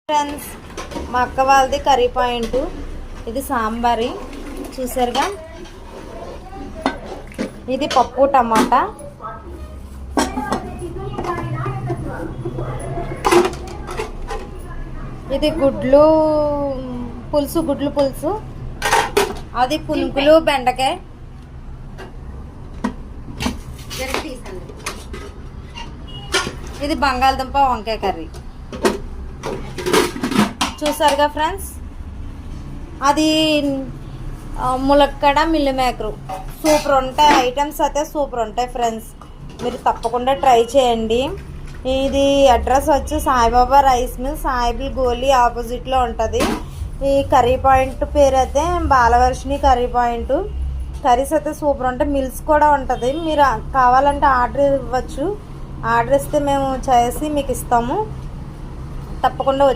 Friends, మా అక్క వాళ్ళది కర్రీ పాయింట్. ఇది సాంబారి చూసారుగా. ఇది పప్పు టమాటా. ఇది గుడ్లు పులుసు. అది పునుకులు బెండకాయ. ఇది బంగాళదుంప వంకాయ కర్రీ. చూసారుగా ఫ్రెండ్స్, అది ములక్కడ మిల్ మేకరు. సూపర్ ఉంటాయి ఐటమ్స్, అయితే సూపర్ ఉంటాయి ఫ్రెండ్స్. మీరు తప్పకుండా ట్రై చేయండి. ఇది అడ్రస్ వచ్చి సాయిబాబా రైస్ మిల్, సాయిబుల్ గోలీ ఆపోజిట్లో ఉంటుంది. ఈ కర్రీ పాయింట్ పేరు అయితే బాలవర్షిని కర్రీ పాయింట్. కర్రీస్ అయితే సూపర్ ఉంటాయి. మిల్స్ కూడా ఉంటుంది. మీరు కావాలంటే ఆర్డర్ ఇవ్వచ్చు. ఆర్డర్ ఇస్తే మేము చేసి మీకు ఇస్తాము. తప్పకుండా వచ్చి